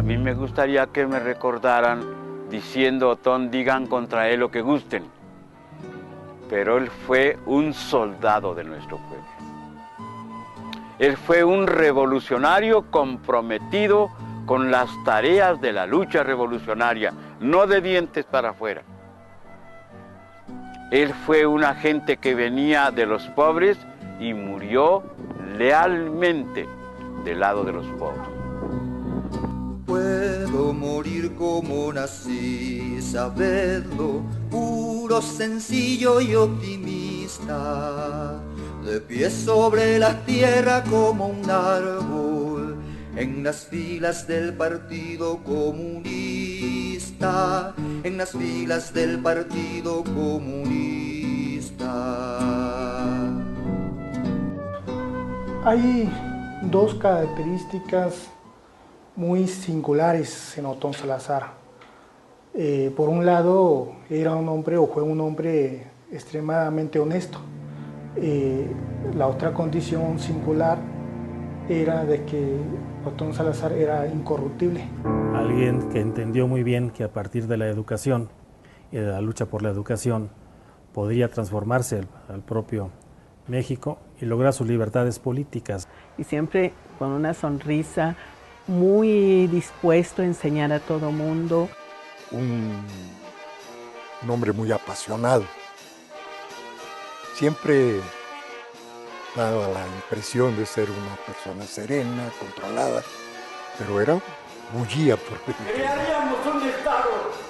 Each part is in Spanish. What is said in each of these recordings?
mí me gustaría que me recordaran diciendo, Otón, digan contra él lo que gusten. Pero él fue un soldado de nuestro pueblo. Él fue un revolucionario comprometido con las tareas de la lucha revolucionaria, no de dientes para afuera. Él fue un agente que venía de los pobres y murió lealmente del lado de los pobres. Puedo morir como nací, sabedlo, puro, sencillo y optimista, de pie sobre la tierra como un árbol, en las filas del Partido Comunista, en las filas del Partido Comunista. Hay dos características muy singulares en Otón Salazar. Por un lado, era un hombre o fue un hombre extremadamente honesto. La otra condición singular era de que Otón Salazar era incorruptible. Alguien que entendió muy bien que a partir de la educación y de la lucha por la educación podría transformarse al propio México y lograr sus libertades políticas. Y siempre con una sonrisa, muy dispuesto a enseñar a todo mundo. Un hombre muy apasionado. Siempre daba la impresión de ser una persona serena, controlada, pero bullía por dentro. Crearíamos un estado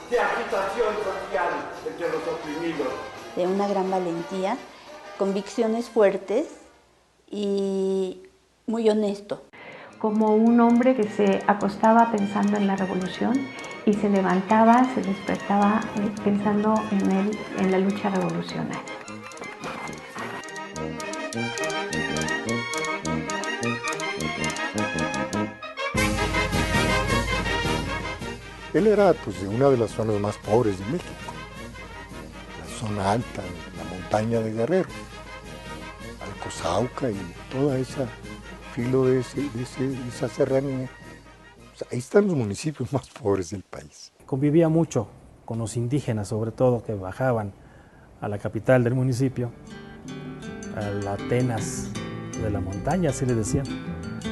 de agitación social entre los oprimidos. De una gran valentía, convicciones fuertes y muy honesto. Como un hombre que se acostaba pensando en la revolución y se levantaba, se despertaba pensando en la lucha revolucionaria. Él era de una de las zonas más pobres de México, la zona alta, la montaña de Guerrero, Alcozauca y toda esa filo de esa serranía. O sea, ahí están los municipios más pobres del país. Convivía mucho con los indígenas, sobre todo, que bajaban a la capital del municipio, a la Atenas de la montaña, así le decían,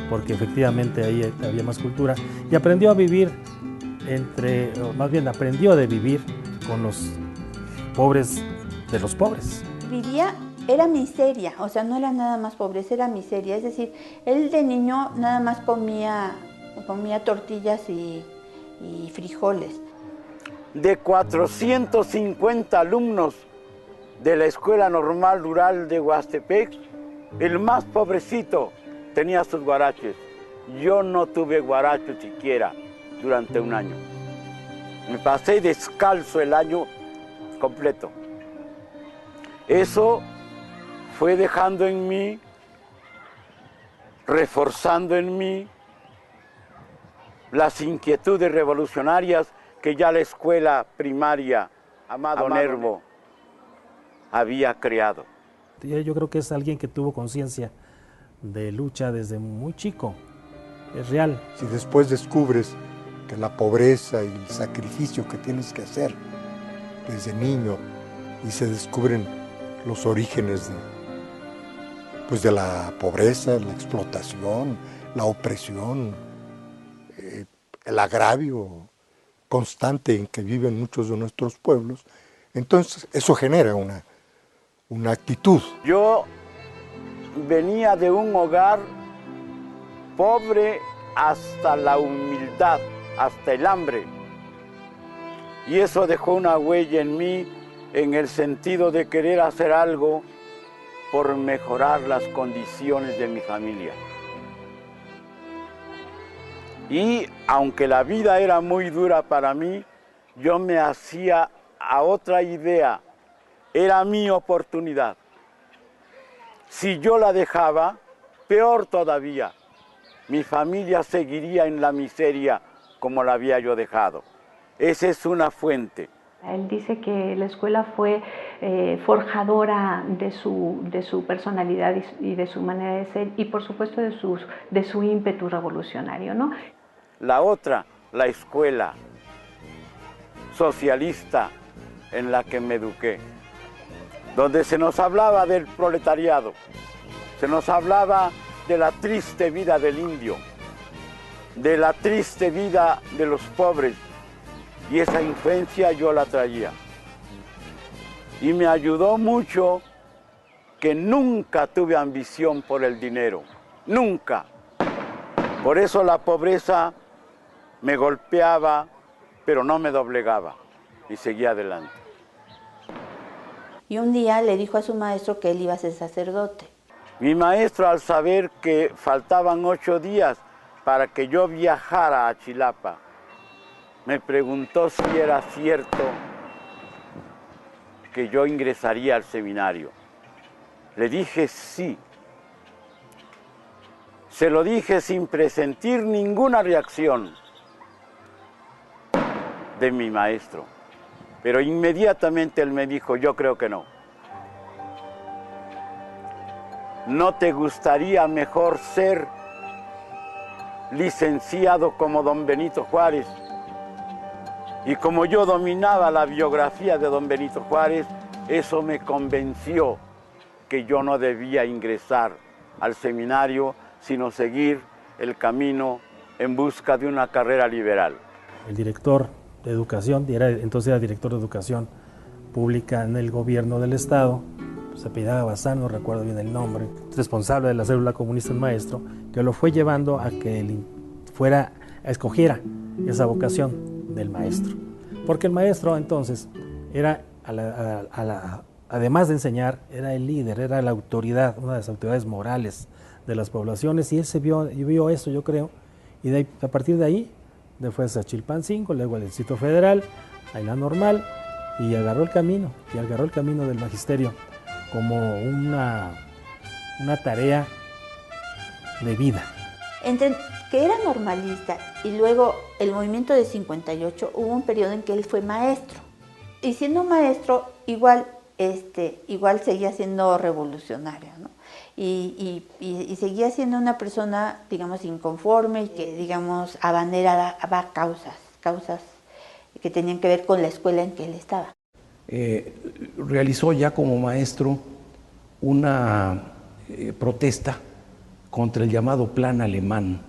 porque efectivamente ahí había más cultura, y aprendió a vivir aprendió de vivir con los pobres de los pobres. Era miseria, o sea, no era nada más pobreza, era miseria. Es decir, él de niño nada más comía tortillas y frijoles. De 450 alumnos de la Escuela Normal Rural de Huastepec, el más pobrecito tenía sus guaraches. Yo no tuve guaracho siquiera durante un año. Me pasé descalzo el año completo. Eso fue dejando en mí, reforzando en mí las inquietudes revolucionarias que ya la escuela primaria Amado Nervo había creado. Yo creo que es alguien que tuvo conciencia de lucha desde muy chico, es real. Si después descubres que la pobreza y el sacrificio que tienes que hacer desde niño y se descubren los orígenes de la pobreza, la explotación, la opresión, el agravio constante en que viven muchos de nuestros pueblos, entonces eso genera una actitud. Yo venía de un hogar pobre hasta la humildad, hasta el hambre, y eso dejó una huella en mí en el sentido de querer hacer algo por mejorar las condiciones de mi familia. Y aunque la vida era muy dura para mí, yo me hacía a otra idea, era mi oportunidad. Si yo la dejaba, peor todavía, mi familia seguiría en la miseria como la había yo dejado. Esa es una fuente. Él dice que la escuela fue forjadora de su personalidad y de su manera de ser y por supuesto de su ímpetu revolucionario, ¿no? La otra, la escuela socialista en la que me eduqué, donde se nos hablaba del proletariado, se nos hablaba de la triste vida del indio, de la triste vida de los pobres, y esa influencia yo la traía. Y me ayudó mucho que nunca tuve ambición por el dinero, nunca. Por eso la pobreza me golpeaba, pero no me doblegaba, y seguía adelante. Y un día le dijo a su maestro que él iba a ser sacerdote. Mi maestro, al saber que faltaban 8 días para que yo viajara a Chilapa, me preguntó si era cierto que yo ingresaría al seminario. Le dije sí. Se lo dije sin presentir ninguna reacción de mi maestro, pero inmediatamente él me dijo, yo creo que no. ¿No te gustaría mejor ser licenciado como don Benito Juárez? Y como yo dominaba la biografía de don Benito Juárez, eso me convenció que yo no debía ingresar al seminario, sino seguir el camino en busca de una carrera liberal. El director de educación, entonces era director de educación pública en el gobierno del estado, se apellidaba Bazán, no recuerdo bien el nombre, responsable de la célula comunista, el maestro, que lo fue llevando a que él escogiera esa vocación del maestro. Porque el maestro entonces era, además de enseñar, era el líder, era la autoridad, una de las autoridades morales de las poblaciones, y él vio eso, yo creo, y a partir de ahí fue a Chilpancingo, luego al Distrito Federal, a la Normal, y agarró el camino del magisterio como una tarea de vida. Entre que era normalista y luego el movimiento de 58, hubo un periodo en que él fue maestro. Y siendo maestro, igual seguía siendo revolucionario, ¿no? Y seguía siendo una persona, digamos, inconforme y que, digamos, abanderaba causas que tenían que ver con la escuela en que él estaba. Realizó ya como maestro una protesta contra el llamado Plan Alemán,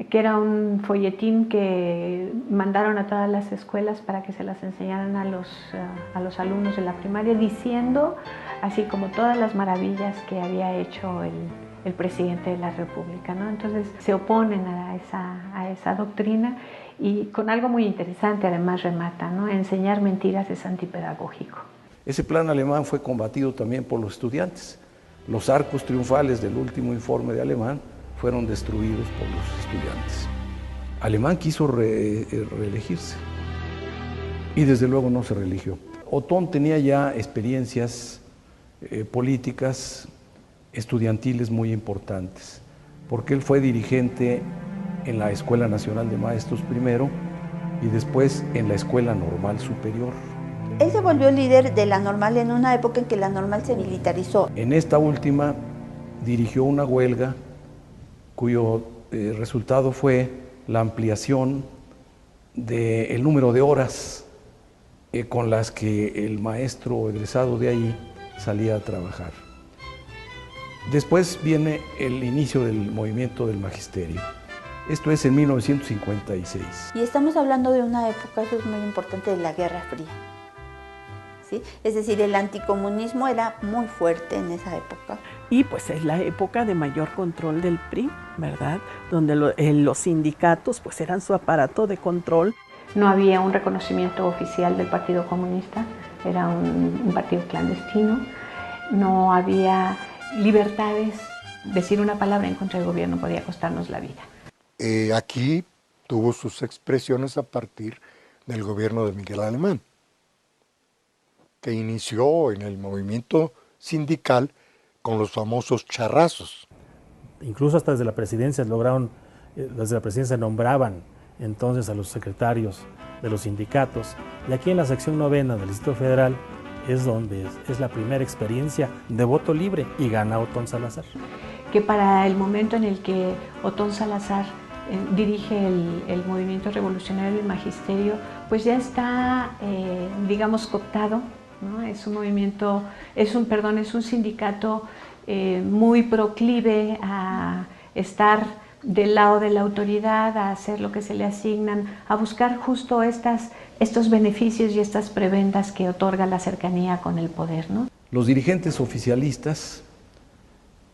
que era un folletín que mandaron a todas las escuelas para que se las enseñaran a los alumnos de la primaria, diciendo así como todas las maravillas que había hecho el presidente de la República, ¿no? Entonces se oponen a esa doctrina, y con algo muy interesante además remata, ¿no? Enseñar mentiras es antipedagógico. Ese plan alemán fue combatido también por los estudiantes. Los arcos triunfales del último informe de Alemán fueron destruidos por los estudiantes. Alemán quiso reelegirse y desde luego no se reeligió. Otón tenía ya experiencias políticas, estudiantiles muy importantes, porque él fue dirigente en la Escuela Nacional de Maestros primero y después en la Escuela Normal Superior. Él se volvió líder de la Normal en una época en que la Normal se militarizó. En esta última dirigió una huelga cuyo resultado fue la ampliación del número de horas con las que el maestro egresado de ahí salía a trabajar. Después viene el inicio del movimiento del magisterio. Esto es en 1956. Y estamos hablando de una época, eso es muy importante, de la Guerra Fría. ¿Sí? Es decir, el anticomunismo era muy fuerte en esa época. Y pues es la época de mayor control del PRI, ¿verdad? Donde los sindicatos pues eran su aparato de control. No había un reconocimiento oficial del Partido Comunista, era un partido clandestino. No había libertades, decir una palabra en contra del gobierno podía costarnos la vida. Aquí tuvo sus expresiones a partir del gobierno de Miguel Alemán, que inició en el movimiento sindical con los famosos charrazos. Incluso hasta desde la presidencia desde la presidencia nombraban entonces a los secretarios de los sindicatos, y aquí en la sección 9 del Distrito Federal es donde es la primera experiencia de voto libre, y gana Otón Salazar. Que para el momento en el que Otón Salazar dirige el movimiento revolucionario del magisterio, pues ya está, digamos, cooptado, ¿no? Es un movimiento, es un sindicato muy proclive a estar del lado de la autoridad, a hacer lo que se le asignan, a buscar justo estos beneficios y estas prebendas que otorga la cercanía con el poder, ¿no? Los dirigentes oficialistas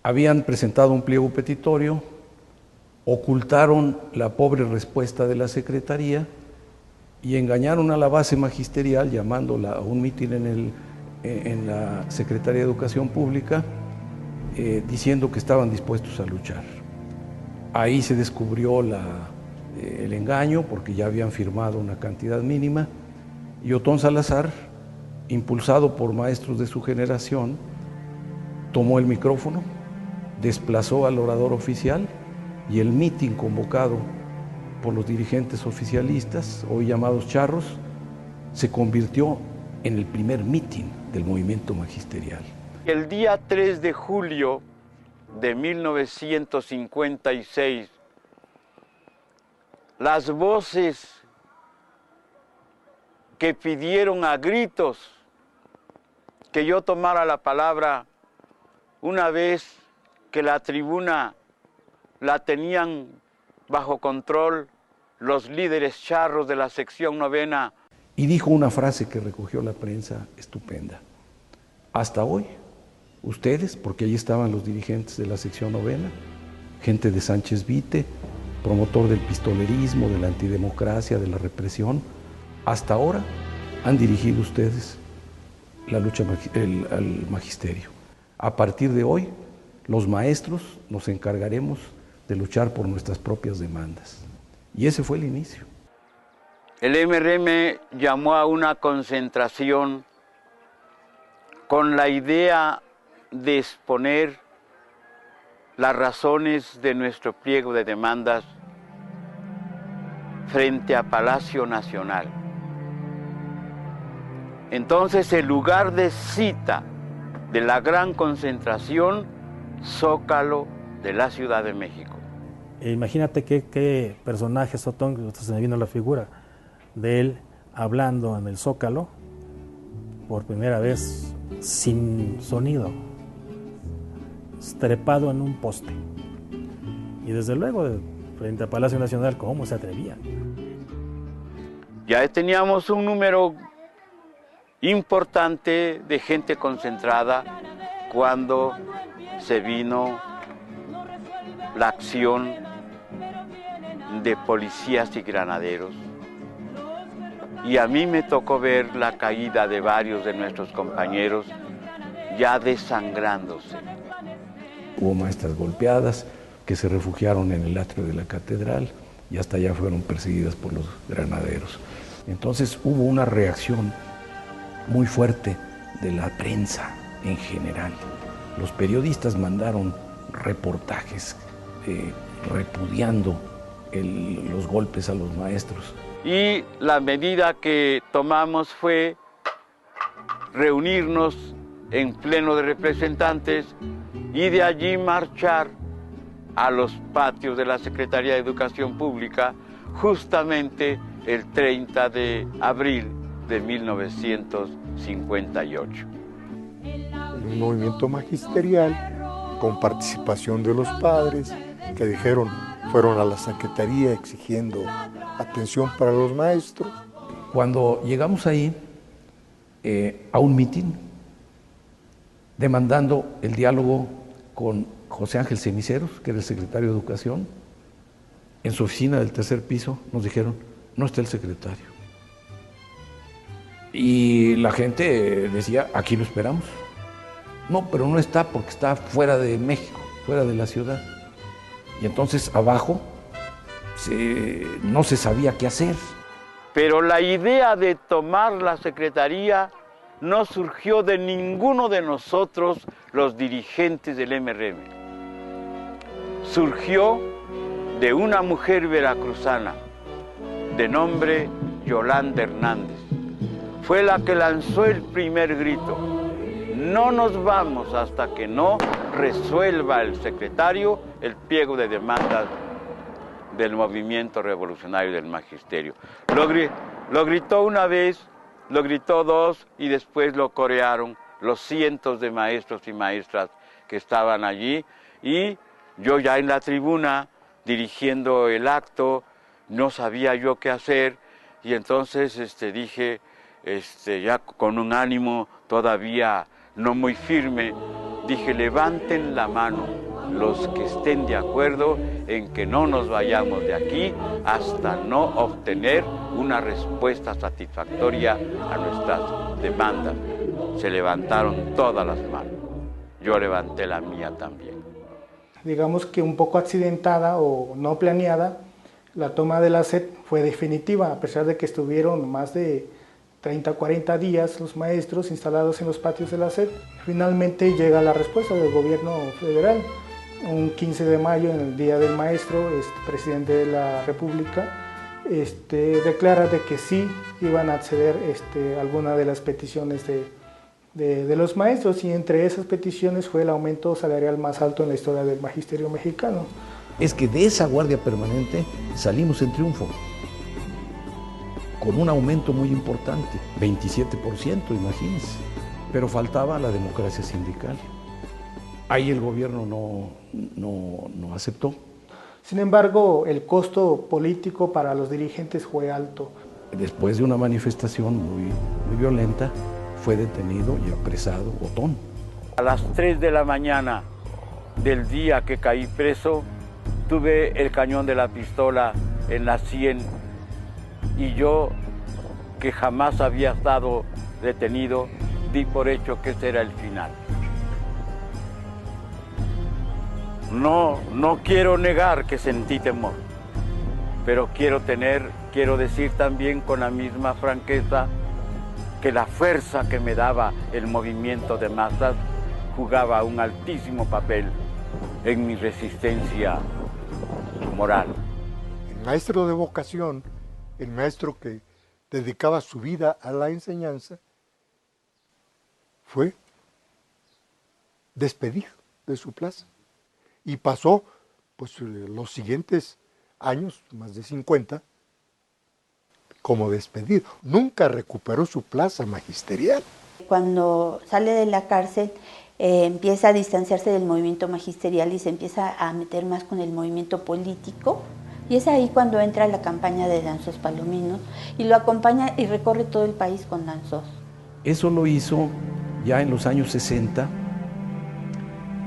habían presentado un pliego petitorio, ocultaron la pobre respuesta de la Secretaría y engañaron a la base magisterial llamándola a un mitin en la Secretaría de Educación Pública, diciendo que estaban dispuestos a luchar. Ahí se descubrió el engaño, porque ya habían firmado una cantidad mínima, y Otón Salazar, impulsado por maestros de su generación, tomó el micrófono, desplazó al orador oficial, y el mitin convocado por los dirigentes oficialistas, hoy llamados charros, se convirtió en el primer mitin del movimiento magisterial. El día 3 de julio de 1956, las voces que pidieron a gritos que yo tomara la palabra, una vez que la tribuna la tenían bajo control los líderes charros de la sección 9ª. Y dijo una frase que recogió la prensa estupenda. Hasta hoy, ustedes, porque allí estaban los dirigentes de la sección 9ª, gente de Sánchez Vite, promotor del pistolerismo, de la antidemocracia, de la represión, hasta ahora han dirigido ustedes la lucha al magisterio. A partir de hoy, los maestros nos encargaremos de luchar por nuestras propias demandas. Y ese fue el inicio. El MRM llamó a una concentración con la idea de exponer las razones de nuestro pliego de demandas frente a Palacio Nacional. Entonces, el lugar de cita de la gran concentración, Zócalo de la Ciudad de México. Imagínate qué personaje es Otón, se me vino la figura de él hablando en el Zócalo por primera vez sin sonido, trepado en un poste. Y desde luego, frente a Palacio Nacional, ¿cómo se atrevían? Ya teníamos un número importante de gente concentrada cuando se vino la acción de policías y granaderos. Y a mí me tocó ver la caída de varios de nuestros compañeros ya desangrándose. Hubo maestras golpeadas que se refugiaron en el atrio de la catedral y hasta allá fueron perseguidas por los granaderos. Entonces hubo una reacción muy fuerte de la prensa en general. Los periodistas mandaron reportajes repudiando los golpes a los maestros. Y la medida que tomamos fue reunirnos en pleno de representantes y de allí marchar a los patios de la Secretaría de Educación Pública justamente el 30 de abril de 1958. Un movimiento magisterial con participación de los padres que fueron a la Secretaría exigiendo atención para los maestros. Cuando llegamos ahí a un mitin, demandando el diálogo con José Ángel Ceniceros, que era el secretario de Educación, en su oficina del tercer piso nos dijeron, no está el secretario. Y la gente decía, aquí lo esperamos. No, pero no está porque está fuera de México, fuera de la ciudad. Y entonces abajo no se sabía qué hacer. Pero la idea de tomar la Secretaría no surgió de ninguno de nosotros, los dirigentes del MRM. Surgió de una mujer veracruzana de nombre Yolanda Hernández. Fue la que lanzó el primer grito. No nos vamos hasta que no resuelva el secretario el pliego de demandas del movimiento revolucionario del magisterio. Lo gritó una vez, lo gritó dos y después lo corearon los cientos de maestros y maestras que estaban allí, y yo ya en la tribuna dirigiendo el acto no sabía yo qué hacer, y entonces dije, ya con un ánimo todavía no muy firme, dije: levanten la mano los que estén de acuerdo en que no nos vayamos de aquí hasta no obtener una respuesta satisfactoria a nuestras demandas. Se levantaron todas las manos. Yo levanté la mía también. Digamos que un poco accidentada o no planeada, la toma de la SED fue definitiva, a pesar de que estuvieron más de 30 o 40 días los maestros instalados en los patios de la SED. Finalmente llega la respuesta del gobierno federal. Un 15 de mayo, en el Día del Maestro, el presidente de la República declara de que sí iban a acceder a alguna de las peticiones de los maestros, y entre esas peticiones fue el aumento salarial más alto en la historia del magisterio mexicano. Es que de esa guardia permanente salimos en triunfo, con un aumento muy importante, 27%, imagínense, pero faltaba la democracia sindical. Ahí el gobierno no aceptó. Sin embargo, el costo político para los dirigentes fue alto. Después de una manifestación muy violenta, fue detenido y apresado Otón. A las 3 de la mañana del día que caí preso, tuve el cañón de la pistola en la sien, y yo, que jamás había estado detenido, di por hecho que ese era el final. No quiero negar que sentí temor, pero quiero decir también con la misma franqueza que la fuerza que me daba el movimiento de masas jugaba un altísimo papel en mi resistencia moral. El maestro de vocación, el maestro que dedicaba su vida a la enseñanza, fue despedido de su plaza. Y pasó pues, los siguientes años, más de 50, como despedido. Nunca recuperó su plaza magisterial. Cuando sale de la cárcel, empieza a distanciarse del movimiento magisterial y se empieza a meter más con el movimiento político. Y es ahí cuando entra la campaña de Danzós Palominos y lo acompaña y recorre todo el país con Danzós. Eso lo hizo ya en los años 60,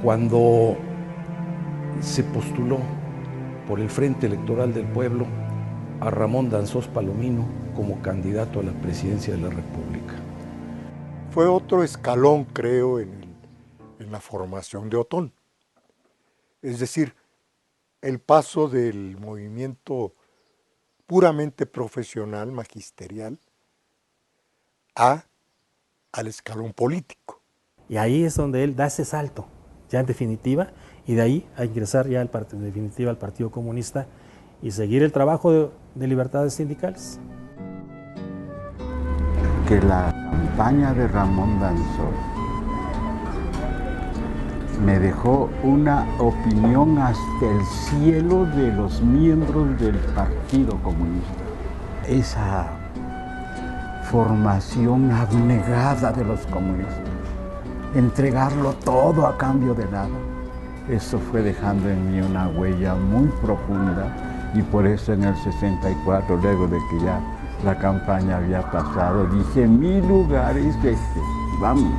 cuando se postuló por el Frente Electoral del Pueblo a Ramón Danzós Palomino como candidato a la presidencia de la República. Fue otro escalón, creo, en la formación de Otón. Es decir, el paso del movimiento puramente profesional, magisterial, al escalón político. Y ahí es donde él da ese salto, ya en definitiva, y de ahí a ingresar ya en definitiva al Partido Comunista y seguir el trabajo de libertades sindicales. Que la campaña de Ramón Danzós me dejó una opinión hasta el cielo de los miembros del Partido Comunista. Esa formación abnegada de los comunistas, entregarlo todo a cambio de nada, eso fue dejando en mí una huella muy profunda, y por eso en el 64, luego de que ya la campaña había pasado, dije: mi lugar es este, vamos.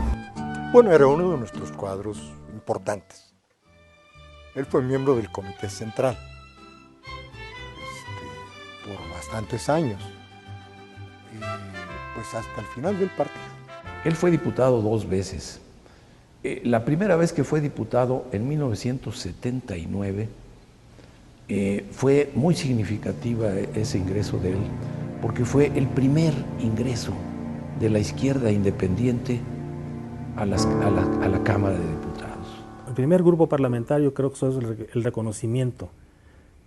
Bueno, era uno de nuestros cuadros importantes. Él fue miembro del Comité Central por bastantes años, pues hasta el final del partido. Él fue diputado 2 veces. La primera vez que fue diputado, en 1979, fue muy significativa ese ingreso de él, porque fue el primer ingreso de la izquierda independiente a la Cámara de Diputados. El primer grupo parlamentario, creo que eso es el reconocimiento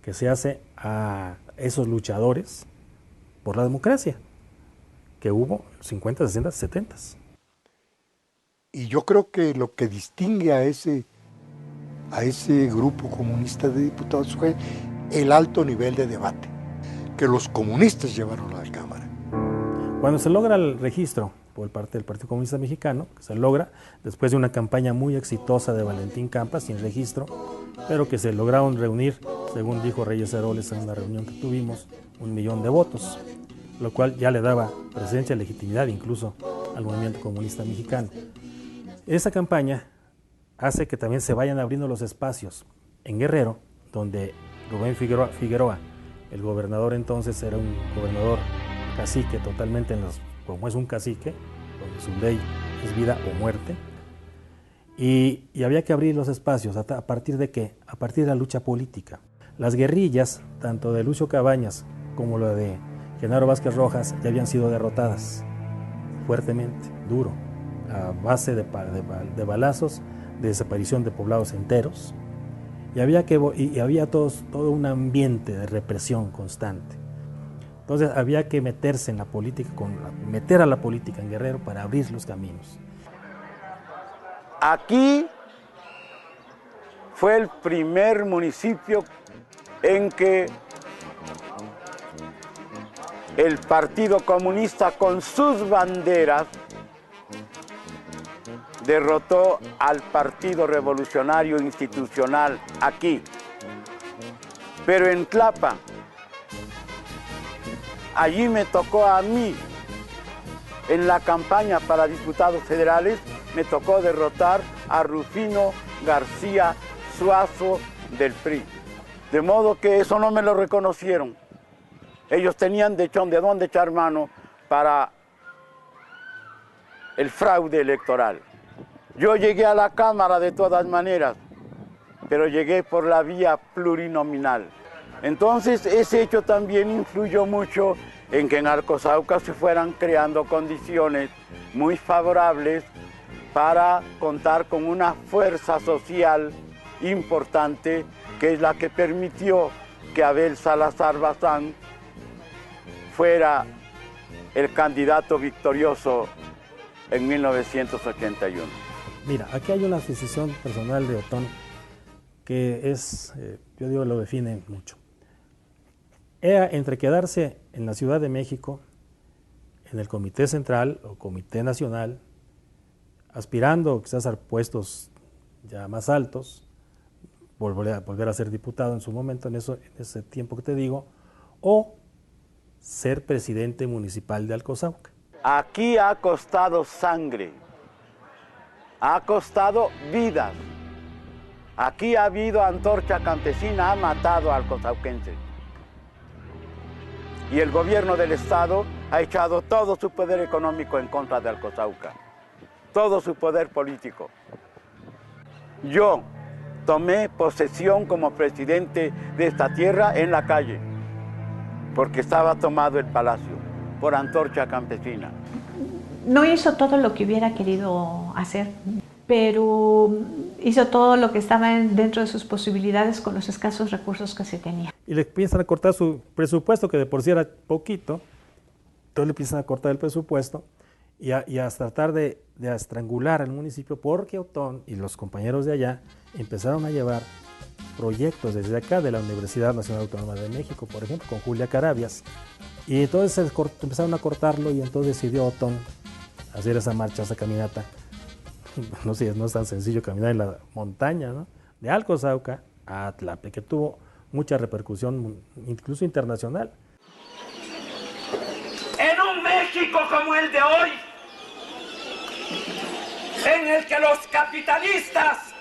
que se hace a esos luchadores por la democracia, que hubo 50, 60, 70. Y yo creo que lo que distingue a ese grupo comunista de diputados fue el alto nivel de debate que los comunistas llevaron a la Cámara. Cuando se logra el registro por parte del Partido Comunista Mexicano, que se logra después de una campaña muy exitosa de Valentín Campas, sin registro, pero que se lograron reunir, según dijo Reyes Heroles en una reunión que tuvimos, 1 millón de votos, lo cual ya le daba presencia y legitimidad incluso al movimiento comunista mexicano. Esa campaña hace que también se vayan abriendo los espacios en Guerrero, donde Rubén Figueroa, el gobernador entonces, era un gobernador cacique totalmente, como es un cacique, donde su ley es vida o muerte, y había que abrir los espacios. ¿A partir de qué? A partir de la lucha política. Las guerrillas, tanto de Lucio Cabañas como la de Genaro Vázquez Rojas, ya habían sido derrotadas fuertemente, duro, a base de balazos, de desaparición de poblados enteros, y había todo un ambiente de represión constante. Entonces había que meterse en la política, meter a la política en Guerrero para abrir los caminos. Aquí fue el primer municipio en que el Partido Comunista con sus banderas derrotó al Partido Revolucionario Institucional aquí. Pero en Tlapa, allí me tocó a mí, en la campaña para diputados federales, me tocó derrotar a Rufino García Suazo del PRI. De modo que eso no me lo reconocieron. Ellos tenían de dónde echar mano para el fraude electoral. Yo llegué a la Cámara de todas maneras, pero llegué por la vía plurinominal. Entonces ese hecho también influyó mucho en que en Alcozauca se fueran creando condiciones muy favorables para contar con una fuerza social importante, que es la que permitió que Abel Salazar Bazán fuera el candidato victorioso en 1981. Mira, aquí hay una decisión personal de Otón que es, yo digo, lo define mucho. Era entre quedarse en la Ciudad de México, en el Comité Central o Comité Nacional, aspirando quizás a puestos ya más altos, volver a ser diputado en su momento, en ese tiempo que te digo, o ser presidente municipal de Alcozauca. Aquí ha costado sangre, ha costado vidas. Aquí ha habido antorcha campesina, ha matado a alcozauquenses. Y el gobierno del Estado ha echado todo su poder económico en contra de Alcozauca, todo su poder político. Yo tomé posesión como presidente de esta tierra en la calle, porque estaba tomado el palacio por antorcha campesina. No hizo todo lo que hubiera querido hacer, pero hizo todo lo que estaba dentro de sus posibilidades con los escasos recursos que se tenía. Y le empiezan a cortar su presupuesto, que de por sí era poquito, entonces le empiezan a cortar el presupuesto y a tratar de estrangular al municipio, porque Otón y los compañeros de allá empezaron a llevar proyectos desde acá de la Universidad Nacional Autónoma de México, por ejemplo, con Julia Carabias, y entonces empezaron a cortarlo, y entonces decidió Otón hacer esa marcha, esa caminata. No sé, no es tan sencillo caminar en la montaña, ¿no?, de Alcozauca a Tlape, que tuvo mucha repercusión, incluso internacional. En un México como el de hoy, en el que los capitalistas,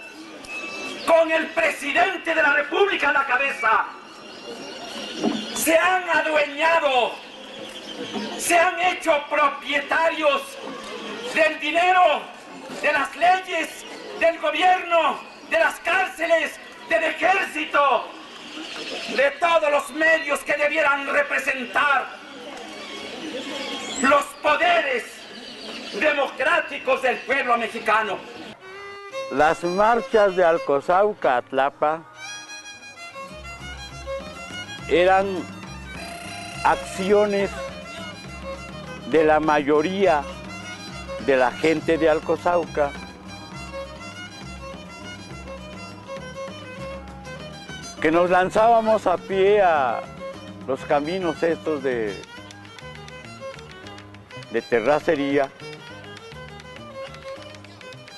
con el presidente de la República a la cabeza, se han adueñado, se han hecho propietarios del dinero, de las leyes, del gobierno, de las cárceles, del ejército, de todos los medios que debieran representar los poderes democráticos del pueblo mexicano. Las marchas de Alcozauca a Tlapa eran acciones de la mayoría de la gente de Alcozauca, que nos lanzábamos a pie a los caminos estos de terracería,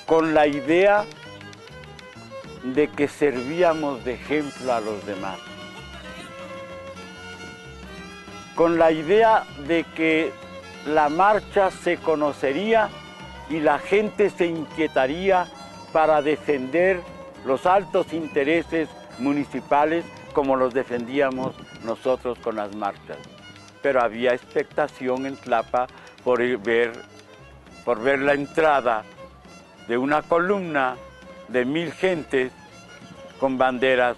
con la idea de que servíamos de ejemplo a los demás, con la idea de que la marcha se conocería y la gente se inquietaría para defender los altos intereses municipales como los defendíamos nosotros con las marchas. Pero había expectación en Tlapa por ver la entrada de una columna de 1000 gentes con banderas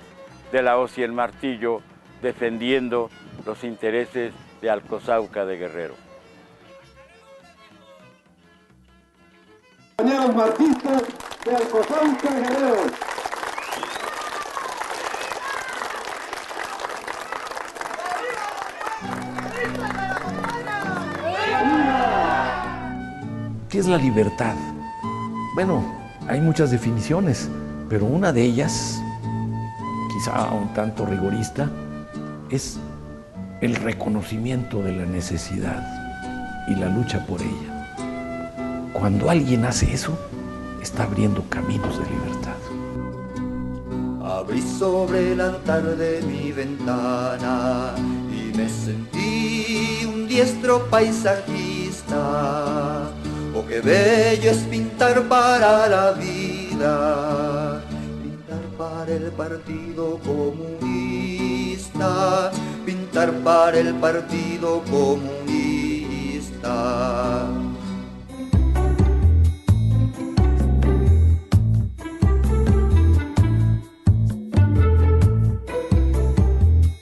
de la hoz y el martillo defendiendo los intereses de Alcozauca de Guerrero. Compañeros marxistas de Alcozauca de Guerrero. ¿Qué es la libertad? Bueno, hay muchas definiciones, pero una de ellas, quizá un tanto rigorista, es el reconocimiento de la necesidad y la lucha por ella. Cuando alguien hace eso, está abriendo caminos de libertad. Abrí sobre el altar de mi ventana y me sentí un diestro paisajista. Oh, qué bello es pintar para la vida, pintar para el Partido Comunista, pintar para el Partido Comunista.